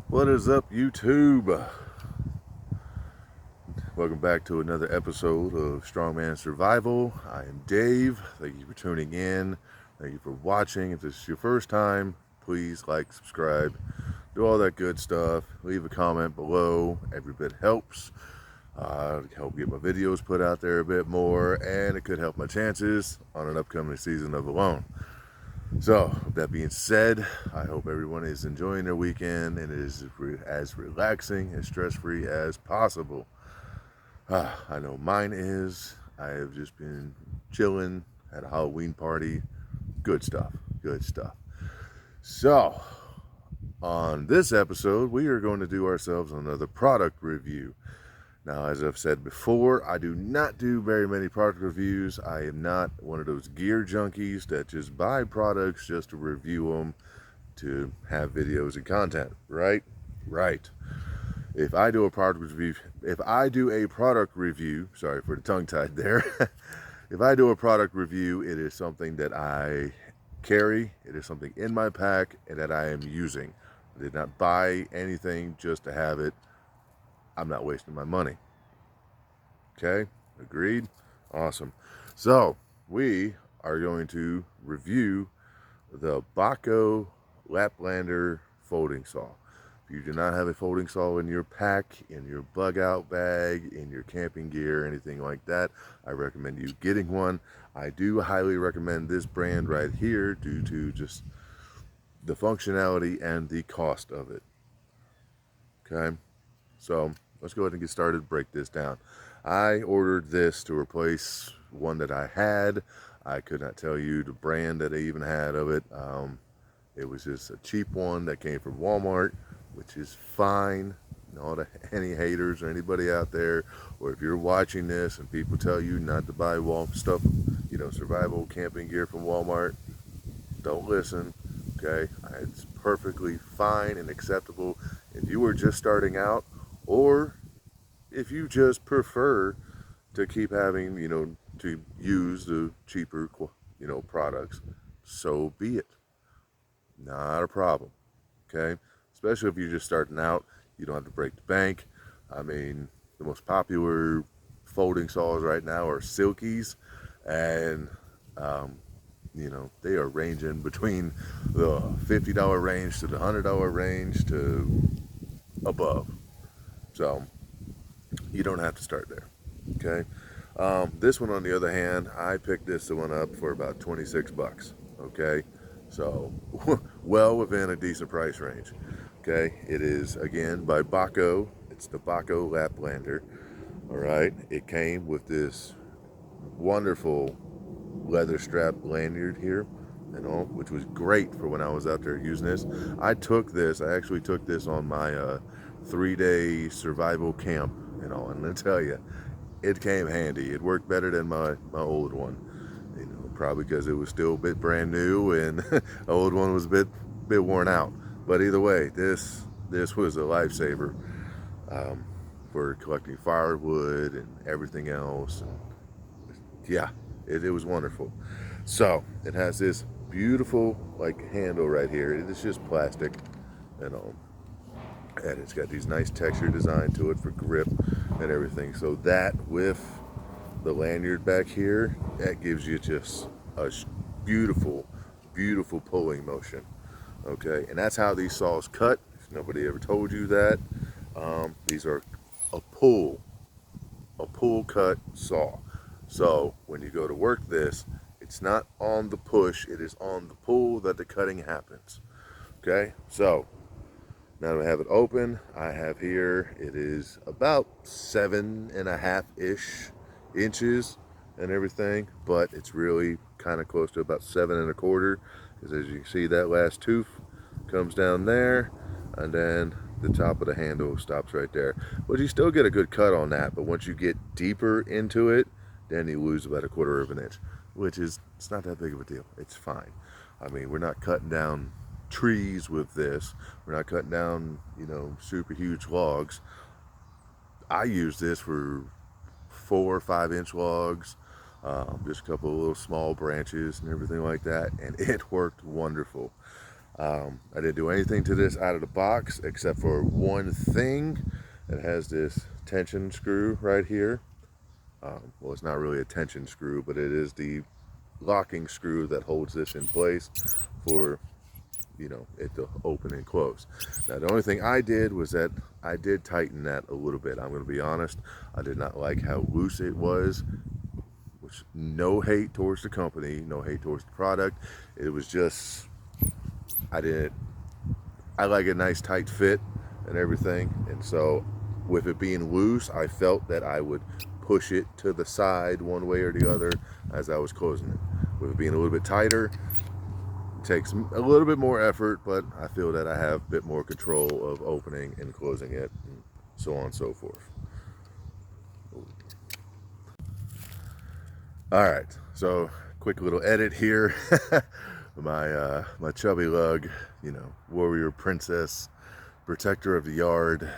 What is up, YouTube? Welcome back to another episode of Strongman Survival. I am Dave. Thank you for tuning in. Thank you for watching. If this is your first time, please like, subscribe, do all that good stuff. Leave a comment below. Every bit helps. Help get my videos put out there a bit more, and it could help my chances on an upcoming season of Alone. So, with that being said, I hope everyone is enjoying their weekend and it is as relaxing and stress-free as possible. I know mine is. I have just been chilling at a Halloween party. Good stuff. Good stuff. So, on this episode, we are going to do ourselves another product review. Now, as I've said before, I do not do very many product reviews. I am not one of those gear junkies that just buy products just to review them to have videos and content, right? Right. If I do a product review, sorry for the tongue tied there. If I do a product review, it is something that I carry, it is something in my pack, and that I am using. I did not buy anything just to have it. I'm not wasting my money. Okay, agreed? Awesome. So, we are going to review the Bacho Laplander folding saw. If you do not have a folding saw in your pack, in your bug out bag, in your camping gear, anything like that, I recommend you getting one. I do highly recommend this brand right here due to just the functionality and the cost of it. Okay, so let's go ahead and get started, break this down. I ordered this to replace one that I had. I could not tell you the brand that I even had of it. It was just a cheap one that came from Walmart, which is fine. All the any haters or anybody out there, or if you're watching this and people tell you not to buy stuff, survival camping gear from Walmart, don't listen. Okay, it's perfectly fine and acceptable if you were just starting out, or if you just prefer to keep having, to use the cheaper, products, so be it. Not a problem. Okay, especially if you're just starting out, you don't have to break the bank. I mean, the most popular folding saws right now are Silkies, and they are ranging between the $50 range to the $100 range to above. So you don't have to start there. Okay. This one, on the other hand, I picked this one up for about 26 bucks. Okay. So well within a decent price range. Okay. It is, again, by Bacho. It's the Bacho Laplander. All right. It came with this wonderful leather strap lanyard here, which was great for when I was out there using this. I actually took this on my 3-day survival camp, and I'm gonna tell you, it came handy. It worked better than my old one, probably because it was still a bit brand new and the old one was a bit worn out. But either way, this was a lifesaver for collecting firewood and everything else. And yeah, it was wonderful. So it has this beautiful handle right here. It is just plastic, and and it's got these nice texture design to it for grip and everything. So that with the lanyard back here, that gives you just a beautiful, beautiful pulling motion. Okay, and that's how these saws cut. If nobody ever told you that, these are a pull cut saw. So when you go to work this, it's not on the push, it is on the pull that the cutting happens. Okay, so now that I have it open, I have here, it is about 7.5-ish inches and everything, but it's really kind of close to about 7.25, because as you can see, that last tooth comes down there, and then the top of the handle stops right there. But you still get a good cut on that, but once you get deeper into it, then you lose about 1/4 of an inch, which is, it's not that big of a deal. It's fine. I mean, we're not cutting down trees with this. We're not cutting down, super huge logs. I use this for 4 or 5-inch logs, just a couple of little small branches and everything like that, and it worked wonderful. I didn't do anything to this out of the box except for one thing. It has this tension screw right here. Well, it's not really a tension screw, but it is the locking screw that holds this in place for, it to open and close. Now, the only thing I did was that I did tighten that a little bit. I'm going to be honest. I did not like how loose it was, which no hate towards the company, no hate towards the product. It was just, I like a nice tight fit and everything. And so with it being loose, I felt that I would push it to the side one way or the other as I was closing it. With it being a little bit tighter, it takes a little bit more effort, but I feel that I have a bit more control of opening and closing it, and so on and so forth. All right, so quick little edit here. My chubby lug, warrior princess, protector of the yard,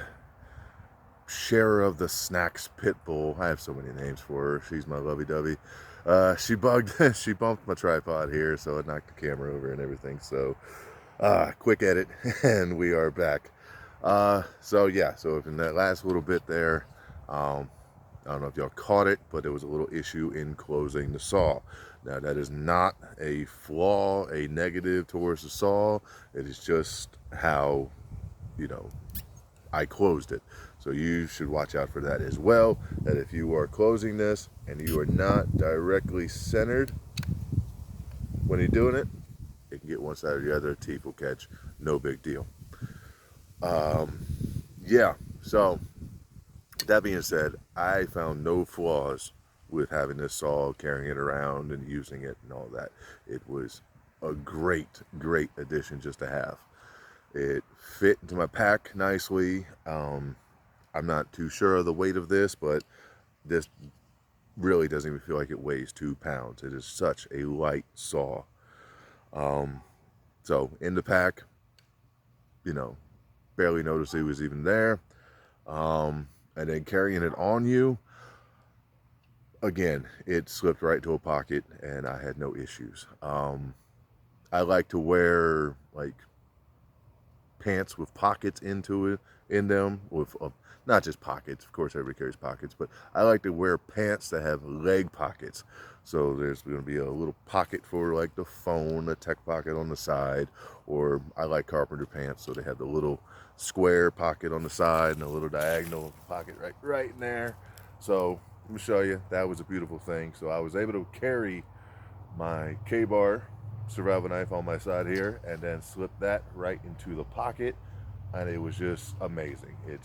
sharer of the snacks pit bull. I have so many names for her. She's my lovey-dovey. She bumped my tripod here, so it knocked the camera over and everything. So, quick edit, and we are back. So if in that last little bit there, I don't know if y'all caught it, but there was a little issue in closing the saw. Now, that is not a flaw, a negative towards the saw. It is just how, I closed it. So you should watch out for that as well, that if you are closing this and you are not directly centered when you're doing it, it can get one side or the other, teeth will catch, no big deal. So that being said, I found no flaws with having this saw, carrying it around and using it and all that. It was a great addition just to have. It fit into my pack nicely. I'm not too sure of the weight of this, but this really doesn't even feel like it weighs 2 pounds. It is such a light saw. So in the pack, barely noticed it was even there. And then carrying it on you, again, it slipped right to a pocket and I had no issues. I like to wear like pants with pockets in them, with not just pockets, of course everybody carries pockets, but I like to wear pants that have leg pockets. So there's going to be a little pocket for like the phone, a tech pocket on the side, or I like carpenter pants, so they have the little square pocket on the side and a little diagonal pocket right in there. So let me show you, that was a beautiful thing. So I was able to carry my K-bar survival knife on my side here and then slip that right into the pocket, and it was just amazing. It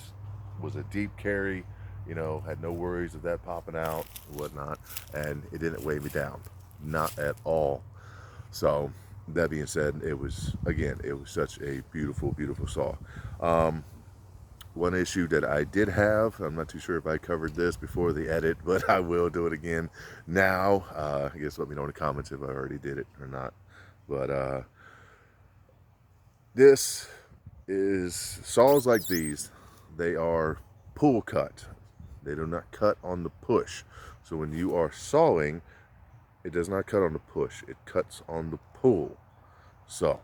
was a deep carry, had no worries of that popping out and whatnot, and it didn't weigh me down, not at all. So that being said, it was such a beautiful saw. One issue that I did have, I'm not too sure if I covered this before the edit, but I will do it again now. I guess let me know in the comments if I already did it or not. But this is saws like these. They are pull cut. They do not cut on the push. So when you are sawing, it does not cut on the push. It cuts on the pull. So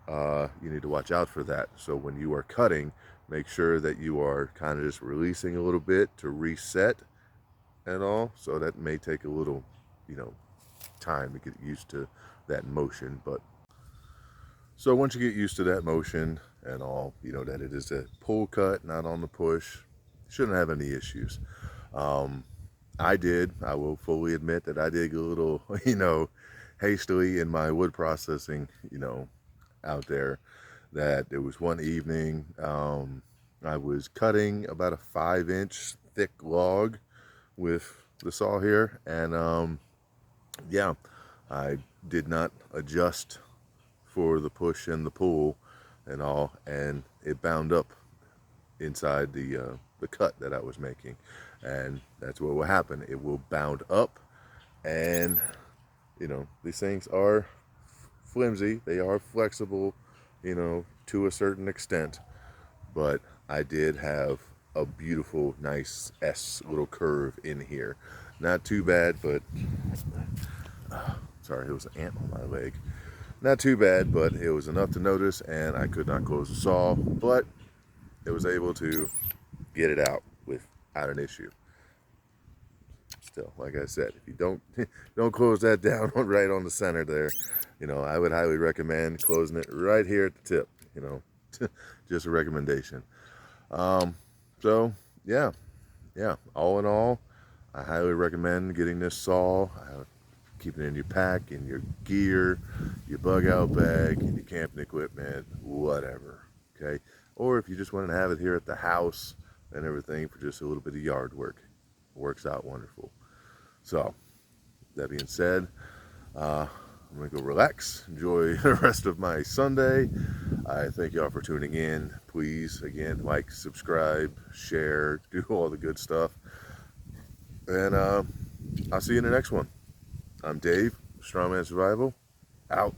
you need to watch out for that. So when you are cutting, make sure that you are kind of just releasing a little bit to reset and all. So that may take a little, time to get used to that motion. But so once you get used to that motion and all, that it is a pull cut, not on the push, shouldn't have any issues. I will fully admit that I did get a little, hastily in my wood processing, out there. That there was one evening, I was cutting about a 5-inch thick log with the saw here, and I did not adjust for the push and the pull and all, and it bound up inside the cut that I was making, and that's what will happen. It will bound up, and these things are flimsy, they are flexible, to a certain extent, but I did have a beautiful, nice S little curve in here. Not too bad, but sorry, it was an ant on my leg. Not too bad, but it was enough to notice, and I could not close the saw, but it was able to get it out without an issue. Still, like I said, if you don't close that down right on the center there, I would highly recommend closing it right here at the tip. Just a recommendation. So yeah, all in all, I highly recommend getting this saw. Keeping it in your pack, in your gear, your bug out bag, in your camping equipment, whatever. Okay, or if you just want to have it here at the house and everything for just a little bit of yard work, it works out wonderful. So that being said, I'm gonna go relax, enjoy the rest of my Sunday. I thank y'all for tuning in. Please, again, like, subscribe, share, do all the good stuff, and I'll see you in the next one. I'm Dave, Strongman Survival, out.